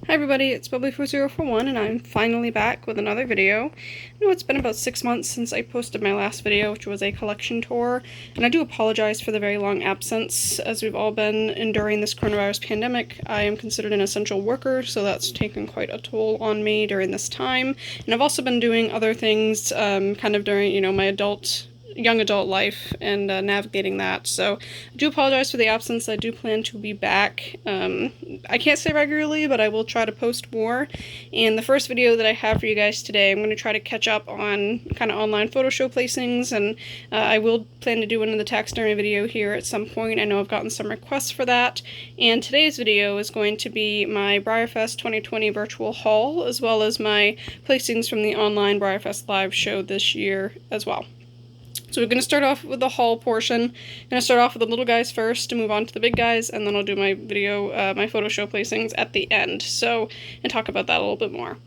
Hi everybody, it's Bubbly4041 and I'm finally back with another video. I know it's been about 6 months since I posted my last video, which was a collection tour, and I do apologize for the very long absence. As we've all been enduring this coronavirus pandemic, I am considered an essential worker, so that's taken quite a toll on me during this time. And I've also been doing other things kind of during, my young adult life and navigating that. So I do apologize for the absence. I do plan to be back. I can't say regularly, but I will try to post more. And the first video that I have for you guys today, I'm going to try to catch up on kind of online photo show placings, and I will plan to do another taxidermy video here at some point. I know I've gotten some requests for that. And today's video is going to be my Breyerfest 2020 virtual haul, as well as my placings from the online Breyerfest live show this year as well. So we're going to start off with the haul portion. I'm going to start off with the little guys first to move on to the big guys, and then I'll do my video, my photo show placings at the end, and talk about that a little bit more.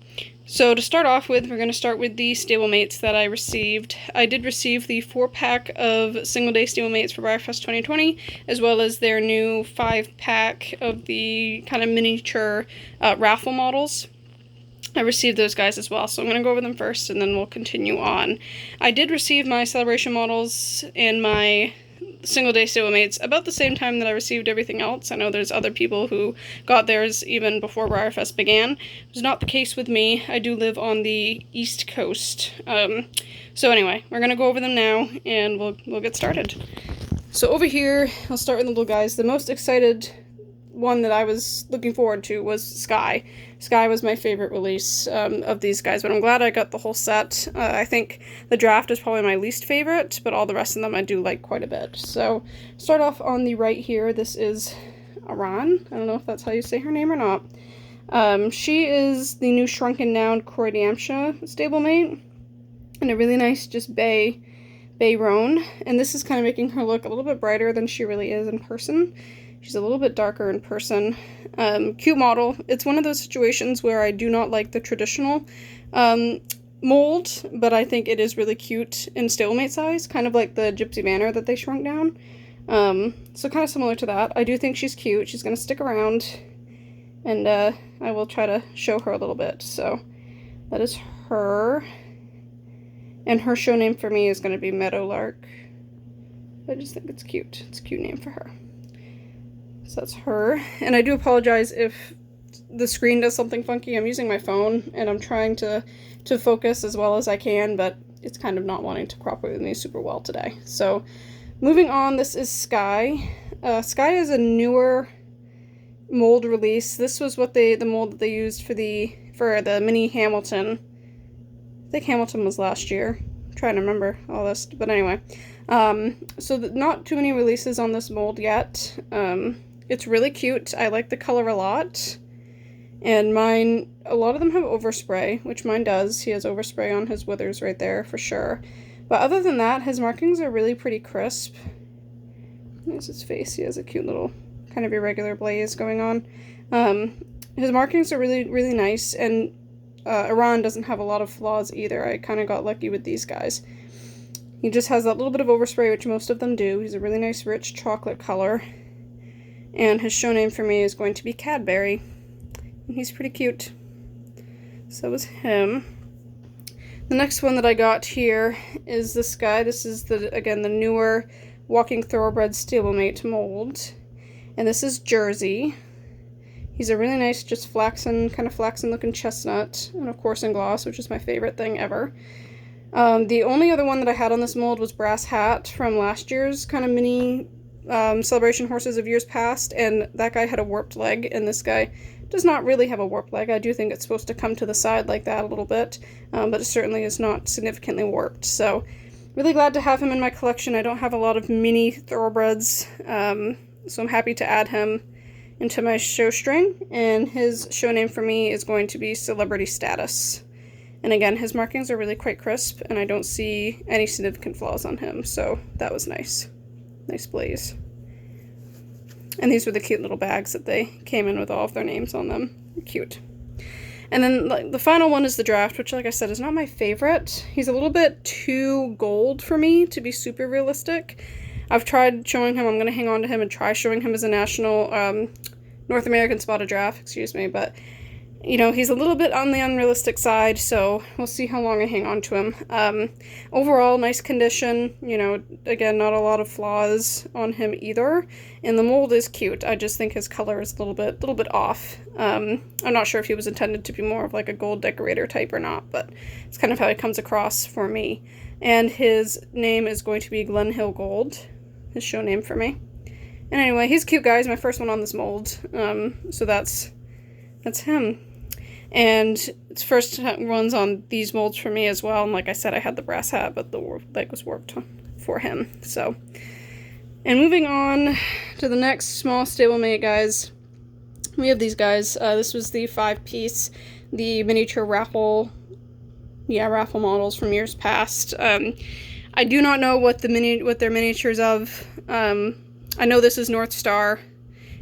So to start off with, we're going to start with the stablemates that I received. I did receive the 4-pack of single-day stablemates for Breyerfest 2020, as well as their new 5-pack of the kind of miniature Raffle models. I received those guys as well, so I'm going to go over them first and then we'll continue on. I did receive my celebration models and my single-day stablemates about the same time that I received everything else. I know there's other people who got theirs even before Breyerfest began. It was not the case with me. I do live on the East Coast. So anyway, we're going to go over them now and we'll get started. So over here, I'll start with the little guys. The most excited one that I was looking forward to was Sky. Sky was my favorite release of these guys, but I'm glad I got the whole set. I think the draft is probably my least favorite, but all the rest of them I do like quite a bit. So, start off on the right here. This is Aran. I don't know if that's how you say her name or not. She is the new Shrunken Down Croydamsha stablemate, and a really nice just bay roan. And this is kind of making her look a little bit brighter than she really is in person. She's a little bit darker in person. Cute model. It's one of those situations where I do not like the traditional mold, but I think it is really cute in stablemate size, kind of like the Gypsy Manor that they shrunk down. So kind of similar to that. I do think she's cute. She's going to stick around, and I will try to show her a little bit. So that is her. And her show name for me is going to be Meadowlark. I just think it's cute. It's a cute name for her. So that's her, and I do apologize if the screen does something funky. I'm using my phone, and I'm trying to focus as well as I can, but it's kind of not wanting to cooperate with me super well today. So, moving on, this is Sky. Sky is a newer mold release. This was the mold that they used for the mini Hamilton. I think Hamilton was last year. I'm trying to remember all this, but anyway. So not too many releases on this mold yet. It's really cute. I like the color a lot. And mine, a lot of them have overspray, which mine does. He has overspray on his withers right there for sure. But other than that, his markings are really pretty crisp. There's his face. He has a cute little kind of irregular blaze going on. His markings are really, really nice. And Iran doesn't have a lot of flaws either. I kind of got lucky with these guys. He just has that little bit of overspray, which most of them do. He's a really nice, rich chocolate color. And his show name for me is going to be Cadbury. And he's pretty cute. So is him. The next one that I got here is this guy. This is, again, the newer Walking Thoroughbred stablemate mold. And this is Jersey. He's a really nice, just kind of flaxen looking chestnut. And of course in gloss, which is my favorite thing ever. The only other one that I had on this mold was Brass Hat from last year's kind of mini celebration horses of years past, and that guy had a warped leg, and this guy does not really have a warped leg. I do think it's supposed to come to the side like that a little bit, but it certainly is not significantly warped. So really glad to have him in my collection. I don't have a lot of mini thoroughbreds, so I'm happy to add him into my show string, and his show name for me is going to be Celebrity Status. And again, his markings are really quite crisp, and I don't see any significant flaws on him, so that was nice. Nice blaze. And these were the cute little bags that they came in with all of their names on them. Cute. And then the final one is the draft, which, like I said, is not my favorite. He's a little bit too gold for me to be super realistic. I've tried showing him. I'm going to hang on to him and try showing him as a national North American spotted draft, but you know, he's a little bit on the unrealistic side, so we'll see how long I hang on to him. Overall, nice condition, you know, again, not a lot of flaws on him either, and the mold is cute. I just think his color is a little bit off. I'm not sure if he was intended to be more of like a gold decorator type or not, but it's kind of how he comes across for me. And his name is going to be Glenhill Gold, his show name for me. And anyway, he's a cute guy. He's my first one on this mold, so that's him. And it's first runs on these molds for me as well. And like I said, I had the brass hat, but the leg was worked for him. So, and moving on to the next small stablemate, guys. We have these guys. This was the 5-piece, the miniature Raffle, Raffle models from years past. I do not know what they're miniatures of. I know this is North Star.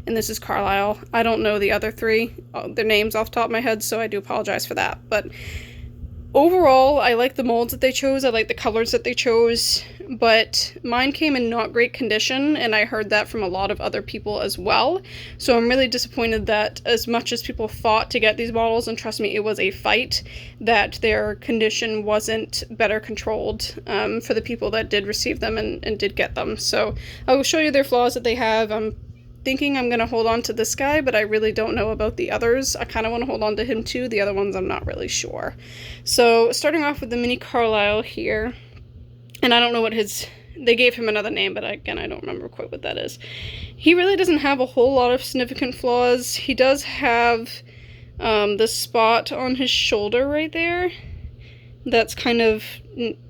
And this is Carlisle. I don't know the other three, their names off the top of my head, so I do apologize for that. But overall, I like the molds that they chose. I like the colors that they chose. But mine came in not great condition, and I heard that from a lot of other people as well. So I'm really disappointed that as much as people fought to get these models, and trust me, it was a fight, that their condition wasn't better controlled for the people that did receive them and did get them. So I will show you their flaws that they have. I'm thinking I'm going to hold on to this guy, but I really don't know about the others. I kind of want to hold on to him too. The other ones I'm not really sure. So starting off with the mini Carlisle here, and I don't know what they gave him another name, but again, I don't remember quite what that is. He really doesn't have a whole lot of significant flaws. He does have the spot on his shoulder right there. That's kind of,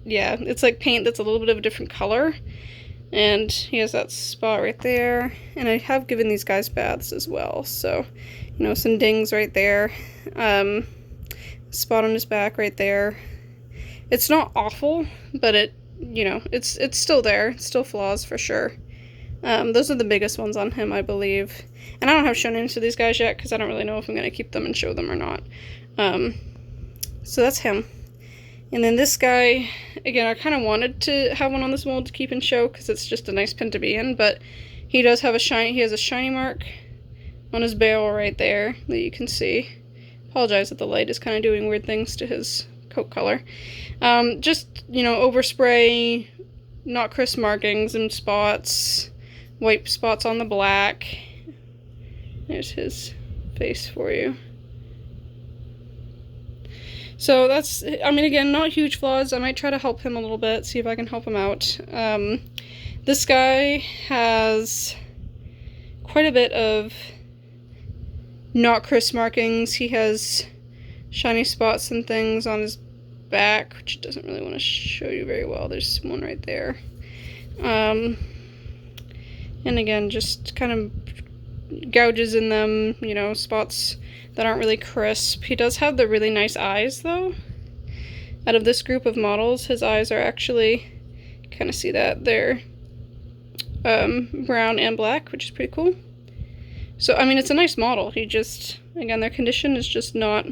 yeah, it's like paint that's a little bit of a different color. And he has that spot right there. And I have given these guys baths as well. So, you know, some dings right there. Spot on his back right there. It's not awful, but it, you know, it's still there. It's still flaws for sure. Those are the biggest ones on him, I believe. And I don't have shown names to these guys yet because I don't really know if I'm going to keep them and show them or not. So that's him. And then this guy, again, I kind of wanted to have one on this mold to keep and show because it's just a nice pin to be in, but he does have he has a shiny mark on his barrel right there that you can see. Apologize that the light is kind of doing weird things to his coat color. Just, you know, overspray, not crisp markings and spots, white spots on the black. There's his face for you. So that's, I mean, again, not huge flaws. I might try to help him a little bit, see if I can help him out. This guy has quite a bit of not crisp markings. He has shiny spots and things on his back, which it doesn't really want to show you very well. There's one right there. And again, just kind of gouges in them, you know, spots that aren't really crisp. He does have the really nice eyes, though. Out of this group of models, his eyes are actually, kind of see that, they're brown and black, which is pretty cool. So, I mean, it's a nice model. He just, again, their condition is just not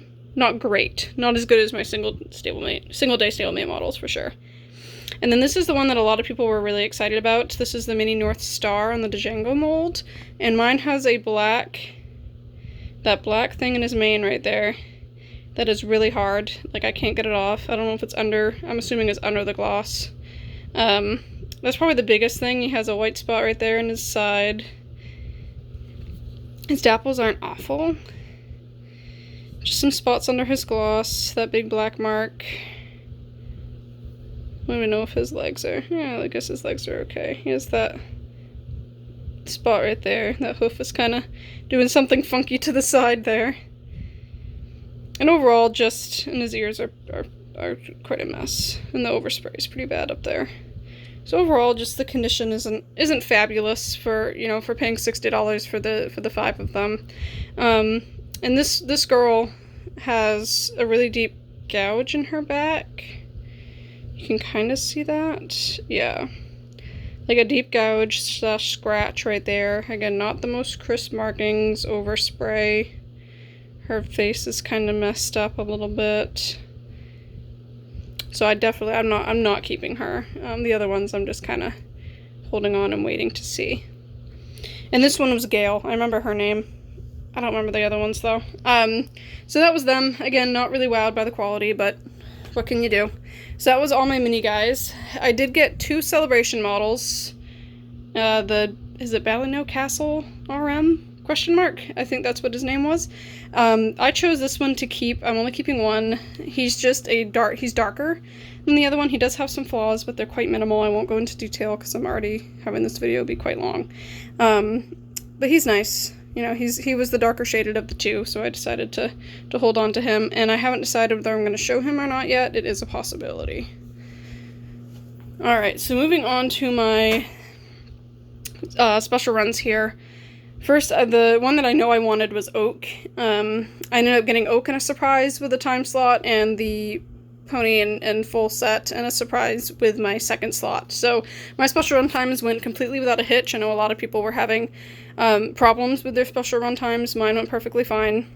great. Not as good as my single day stablemate models, for sure. And then this is the one that a lot of people were really excited about. This is the mini North Star on the Django mold. And mine has a that black thing in his mane right there that is really hard. Like, I can't get it off. I don't know if it's under, I'm assuming it's under the gloss. That's probably the biggest thing. He has a white spot right there in his side. His dapples aren't awful. Just some spots under his gloss, that big black mark. I don't even know if his legs are, yeah, I guess his legs are okay. He has that spot right there. That hoof is kind of doing something funky to the side there. And overall, just, and his ears are quite a mess. And the overspray is pretty bad up there. So overall, just the condition isn't fabulous for, you know, for paying $60 for the 5 of them. And this girl has a really deep gouge in her back. You can kind of see that. Yeah. Like a deep gouge / scratch right there. Again, not the most crisp markings, overspray. Her face is kind of messed up a little bit. So I'm not keeping her. The other ones I'm just kind of holding on and waiting to see. And this one was Gail. I remember her name. I don't remember the other ones though. So that was them. Again, not really wowed by the quality, but what can you do? So that was all my mini guys. I did get 2 celebration models. Is it Ballino Castle RM? Question mark? I think that's what his name was. I chose this one to keep. I'm only keeping one. He's just he's darker than the other one. He does have some flaws, but they're quite minimal. I won't go into detail because I'm already having this video be quite long. But he's nice. You know, he was the darker shaded of the 2, so I decided to hold on to him, and I haven't decided whether I'm going to show him or not yet. It is a possibility. Alright, so moving on to my special runs here. First, the one that I know I wanted was Oak. I ended up getting Oak in a surprise with a time slot, and the pony in full set and a surprise with my second slot. So my special run times went completely without a hitch. I know a lot of people were having problems with their special run times. Mine went perfectly fine,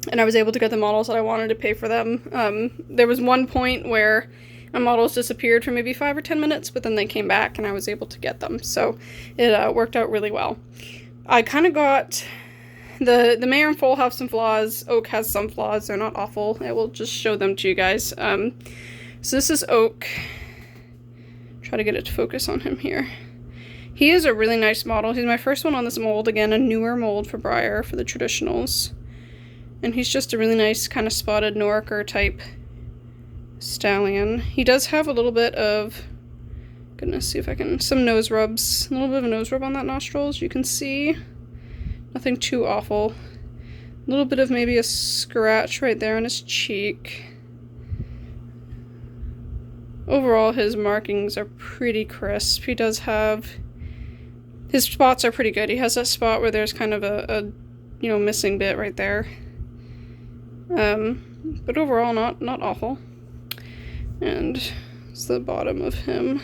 and I was able to get the models that I wanted to pay for them. There was one point where my models disappeared for maybe 5 or 10 minutes, but then they came back and I was able to get them. So it worked out really well. I kind of got the Mayor and Foal have some flaws. Oak has some flaws. They're not awful. I will just show them to you guys. So this is Oak. Try to get it to focus on him here. He is a really nice model. He's my first one on this mold. Again, a newer mold for Breyer for the traditionals. And he's just a really nice kind of spotted Norker type stallion. He does have a little bit of, goodness, see if I can, some nose rubs. A little bit of a nose rub on that nostril, as you can see. Nothing too awful. A little bit of maybe a scratch right there on his cheek. Overall, his markings are pretty crisp. He does have, his spots are pretty good. He has that spot where there's kind of a missing bit right there. But overall, not awful. And it's the bottom of him.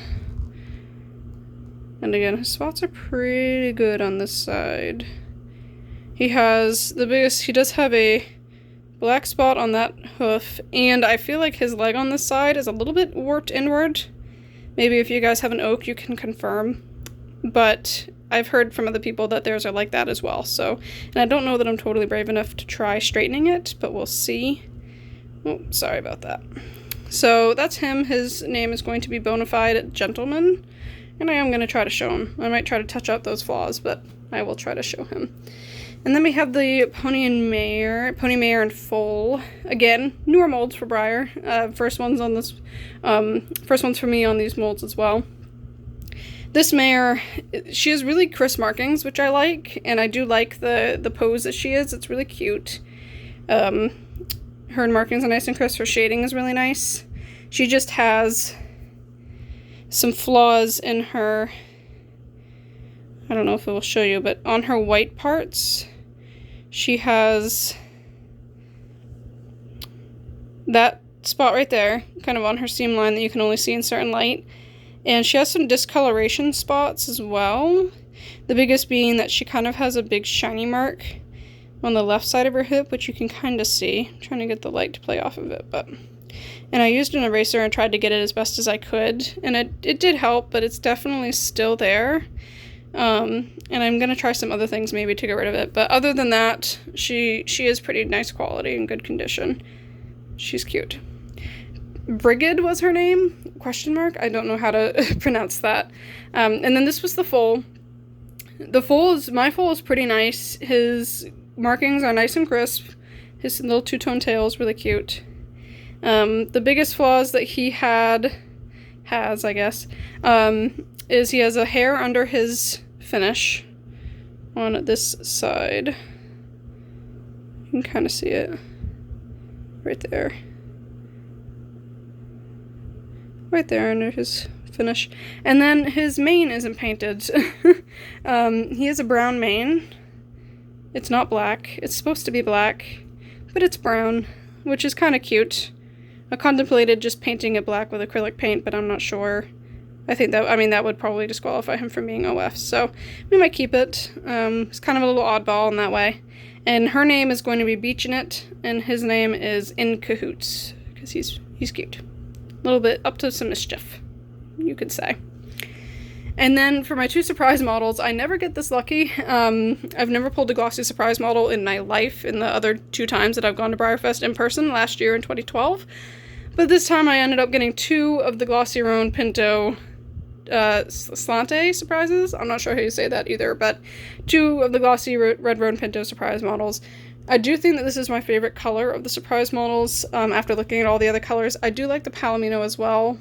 And again, his spots are pretty good on this side. He has he does have a black spot on that hoof, and I feel like his leg on this side is a little bit warped inward. Maybe if you guys have an Oak, you can confirm. But I've heard from other people that theirs are like that as well. So, and I don't know that I'm totally brave enough to try straightening it, but we'll see. Oh, sorry about that. So that's him. His name is going to be Bonafide Gentleman, and I am going to try to show him. I might try to touch up those flaws, but I will try to show him. And then we have the Pony Mayor and Foal. Again, newer molds for Breyer. First ones on this, first ones for me on these molds as well. This mare, she has really crisp markings, which I like, and I do like the pose that she is. It's really cute. Her markings are nice and crisp. Her shading is really nice. She just has some flaws in her, I don't know if it will show you, but on her white parts, she has that spot right there, kind of on her seam line that you can only see in certain light. And she has some discoloration spots as well. The biggest being that she kind of has a big shiny mark on the left side of her hip, which you can kind of see. I'm trying to get the light to play off of it, and I used an eraser and tried to get it as best as I could, and it did help, but it's definitely still there. And I'm gonna try some other things maybe to get rid of it, but other than that, she is pretty nice quality and good condition. She's cute. Brigid was her name? Question mark? I don't know how to pronounce that. And then this was the foal. My foal is pretty nice. His markings are nice and crisp. His little two-tone tail is really cute. The biggest flaws that he has, I guess, is he has a hair under his finish on this side. You can kind of see it right there. Right there under his finish. And then his mane isn't painted. He has a brown mane. It's not black. It's supposed to be black, but it's brown, which is kind of cute. I contemplated just painting it black with acrylic paint, but I'm not sure. I think that would probably disqualify him from being OF, so we might keep it. It's kind of a little oddball in that way. And her name is going to be Beach in it, and his name is In Cahoots, because he's cute. A little bit up to some mischief, you could say. And then for my 2 surprise models, I never get this lucky. I've never pulled a glossy surprise model in my life in the other 2 times that I've gone to Breyerfest in person, last year in 2012. But this time I ended up getting 2 of the Glossy Roan Pinto Slante surprises. I'm not sure how you say that either, but 2 of the Glossy Red Roan Pinto surprise models. I do think that this is my favorite color of the surprise models, after looking at all the other colors. I do like the Palomino as well.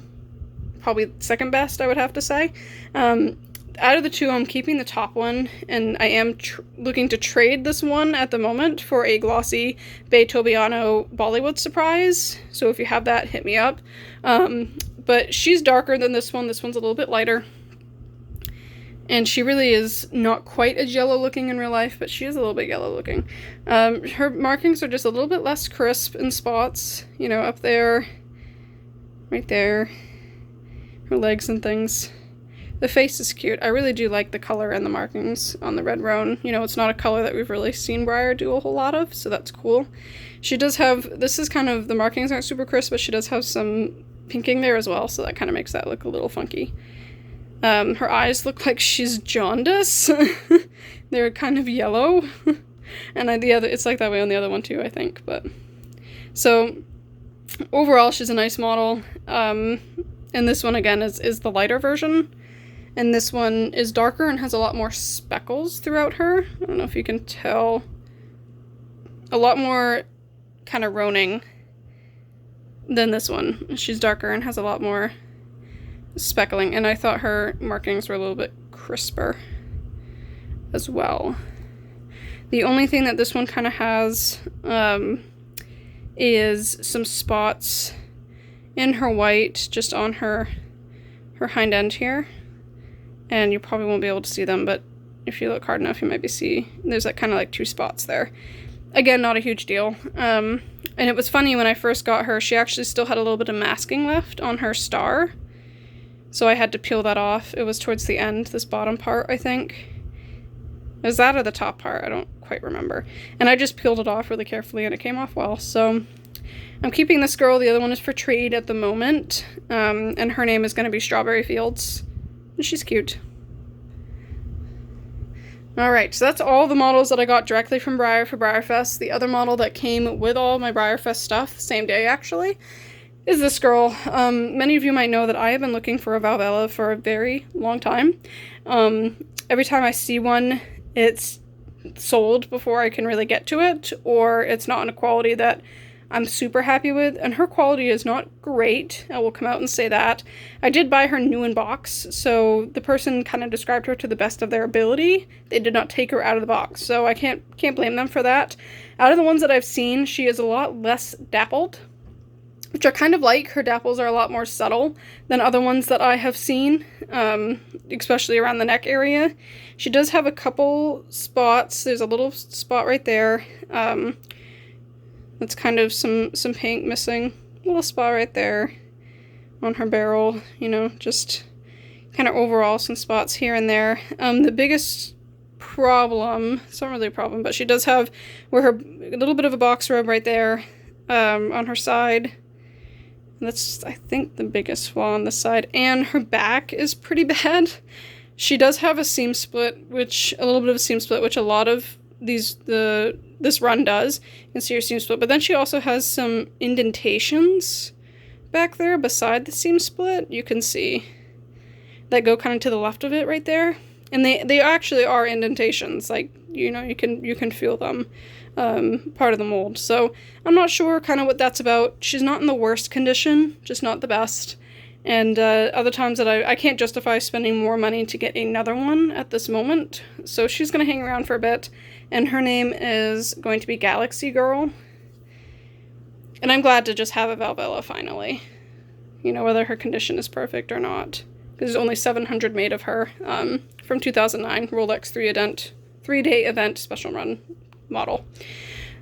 Probably second best, I would have to say. Out of the 2, I'm keeping the top one, and I am looking to trade this one at the moment for a glossy Beethoviano Bollywood surprise. So if you have that, hit me up. But she's darker than this one. This one's a little bit lighter. And she really is not quite as yellow looking in real life, but she is a little bit yellow looking. Her markings are just a little bit less crisp in spots, you know, up there, right there, her legs and things. The face is cute. I really do like the color and the markings on the Red Roan. You know, it's not a color that we've really seen Breyer do a whole lot of, so that's cool. She does have, this is kind of, the markings aren't super crisp, but she does have some pinking there as well, so that kind of makes that look a little funky. Her eyes look like she's jaundice. They're kind of yellow. And it's like that way on the other one too, I think. But so overall, she's a nice model. And this one again is the lighter version. And this one is darker and has a lot more speckles throughout her. I don't know if you can tell. A lot more kind of roaning than this one. She's darker and has a lot more speckling, and I thought her markings were a little bit crisper as well. The only thing that this one kind of has is some spots in her white just on her hind end here, and you probably won't be able to see them, but if you look hard enough you might see there's like kind of like 2 spots there. Again, not a huge deal. And it was funny, when I first got her, she actually still had a little bit of masking left on her star. So I had to peel that off. It was towards the end, this bottom part, I think. Is that or the top part? I don't quite remember. And I just peeled it off really carefully and it came off well. So I'm keeping this girl. The other one is for trade at the moment. And her name is going to be Strawberry Fields. And she's cute. Alright, so that's all the models that I got directly from Breyer for Breyerfest. The other model that came with all my Breyerfest stuff, same day actually, is this girl. Many of you might know that I have been looking for a Valvebella for a very long time. Every time I see one, it's sold before I can really get to it, or it's not in a quality that I'm super happy with, and her quality is not great. I will come out and say that. I did buy her new in box, so the person kind of described her to the best of their ability. They did not take her out of the box, so I can't blame them for that. Out of the ones that I've seen, she is a lot less dappled, which I kind of like. Her dapples are a lot more subtle than other ones that I have seen, especially around the neck area. She does have a couple spots. There's a little spot right there. That's kind of some paint missing. A little spot right there on her barrel, you know, just kind of overall some spots here and there. The biggest problem, it's not really a problem, but she does have a little bit of a box rub right there on her side. That's, I think, the biggest flaw on this side. And her back is pretty bad. She does have a seam split, a little bit of a seam split, which a lot of this run does. You can see her seam split, but then she also has some indentations back there beside the seam split. You can see that go kind of to the left of it right there, and they actually are indentations. Like, you know, you can feel them, part of the mold. So I'm not sure kind of what that's about. She's not in the worst condition, just not the best. And other times that I can't justify spending more money to get another one at this moment. So she's going to hang around for a bit. And her name is going to be Galaxy Girl. And I'm glad to just have a Valvebella finally. You know, whether her condition is perfect or not. Because there's only 700 made of her from 2009 Rolex 3-day event special run model.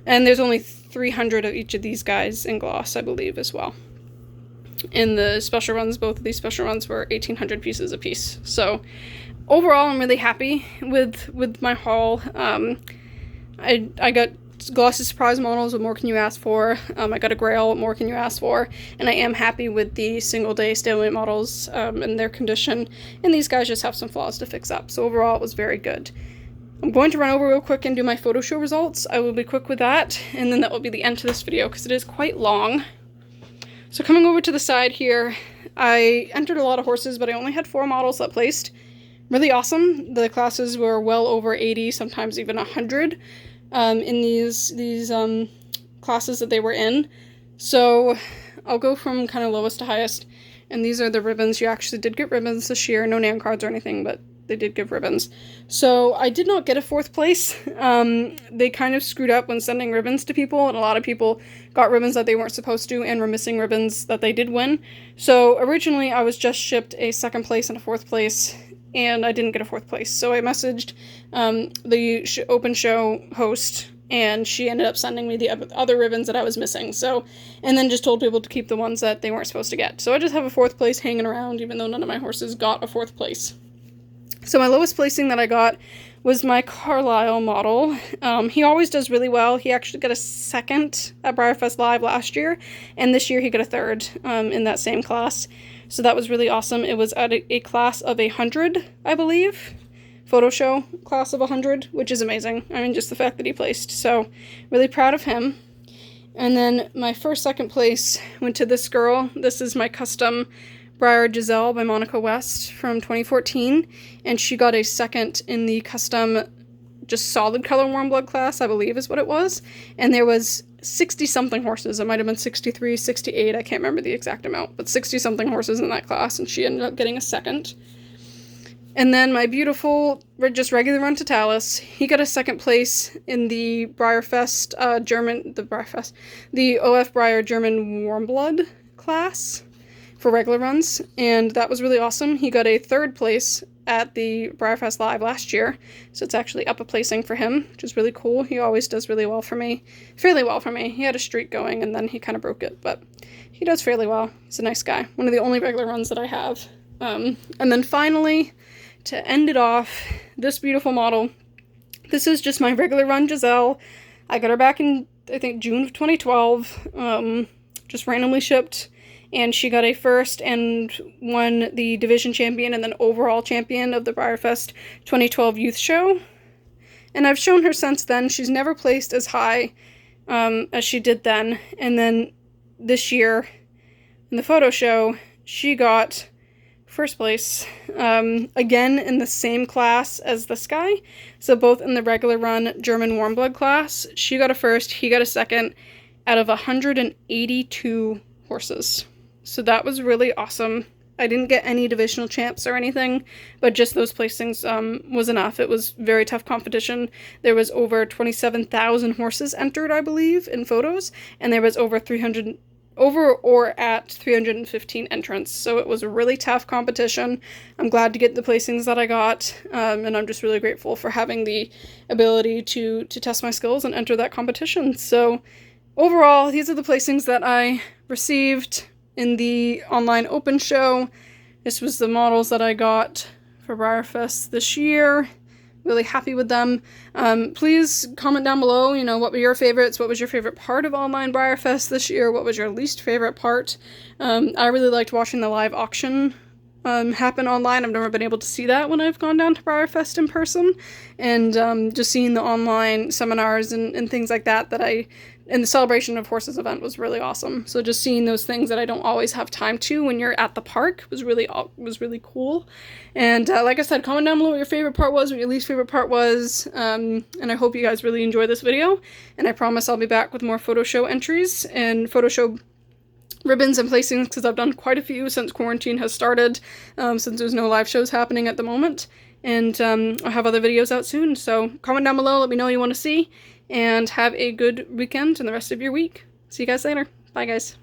And there's only 300 of each of these guys in gloss, I believe, as well. In the special runs, both of these special runs were 1,800 pieces a piece. So overall, I'm really happy with my haul. I got glossy surprise models. What more can you ask for? I got a grail. What more can you ask for? And I am happy with the single day stalemate models and their condition. And these guys just have some flaws to fix up. So overall, it was very good. I'm going to run over real quick and do my photo show results. I will be quick with that, and then that will be the end to this video because it is quite long. So coming over to the side here, I entered a lot of horses, but I only had 4 models that placed. Really awesome. The classes were well over 80, sometimes even 100 in these classes that they were in. So I'll go from kind of lowest to highest, and these are the ribbons. You actually did get ribbons this year, no name cards or anything, but they did give ribbons. So I did not get a 4th place. They kind of screwed up when sending ribbons to people, and a lot of people got ribbons that they weren't supposed to and were missing ribbons that they did win. So originally I was just shipped a 2nd place and a 4th place, and I didn't get a 4th place. So I messaged the open show host, and she ended up sending me the other ribbons that I was missing. So, and then just told people to keep the ones that they weren't supposed to get. So I just have a 4th place hanging around, even though none of my horses got a 4th place. So my lowest placing that I got was my Carlisle model. He always does really well. He actually got a 2nd at Breyerfest Live last year, and this year he got a 3rd in that same class. So that was really awesome. It was at a class of 100, I believe. Photo show class of 100, which is amazing. I mean, just the fact that he placed. So really proud of him. And then my 2nd place went to this girl. This is my custom Breyer Giselle by Monica West from 2014, and she got a 2nd in the custom just solid color warm blood class, I believe is what it was, and there was 60 something horses. It might have been 63, 68, I can't remember the exact amount, but 60 something horses in that class, and she ended up getting a 2nd. And then my beautiful just regular run Totalis, he got a 2nd place in the Breyerfest the OF Breyer German warm blood class for regular runs, and that was really awesome. He got a 3rd place at the Breyerfest Live last year, so it's actually up a placing for him, which is really cool. He always does really well for me, fairly well for me. He had a streak going, and then he kind of broke it, but he does fairly well. He's a nice guy. One of the only regular runs that I have. And then finally, to end it off, this beautiful model. This is just my regular run Giselle. I got her back in, I think, June of 2012, just randomly shipped. And she got a 1st and won the division champion and then overall champion of the Breyerfest 2012 youth show. And I've shown her since then. She's never placed as high as she did then. And then this year in the photo show, she got 1st place, again in the same class as this guy. So both in the regular run German warm blood class. She got a 1st, he got a 2nd out of 182 horses. So that was really awesome. I didn't get any divisional champs or anything, but just those placings was enough. It was very tough competition. There was over 27,000 horses entered, I believe, in photos, and there was over 315 entrants. So it was a really tough competition. I'm glad to get the placings that I got, and I'm just really grateful for having the ability to test my skills and enter that competition. So overall, these are the placings that I received in the online open show. This was the models that I got for Breyerfest this year. Really happy with them. Please comment down below, what were your favorites? What was your favorite part of online Breyerfest this year? What was your least favorite part? I really liked watching the live auction happen online. I've never been able to see that when I've gone down to Breyerfest in person. And just seeing the online seminars and things like that and the Celebration of Horses event was really awesome. So just seeing those things that I don't always have time to when you're at the park was really cool. And like I said, comment down below what your favorite part was, what your least favorite part was. And I hope you guys really enjoy this video. And I promise I'll be back with more photo show entries and photo show ribbons and placings, because I've done quite a few since quarantine has started, since there's no live shows happening at the moment. And I'll have other videos out soon. So comment down below, let me know what you want to see. And have a good weekend and the rest of your week. See you guys later. Bye, guys.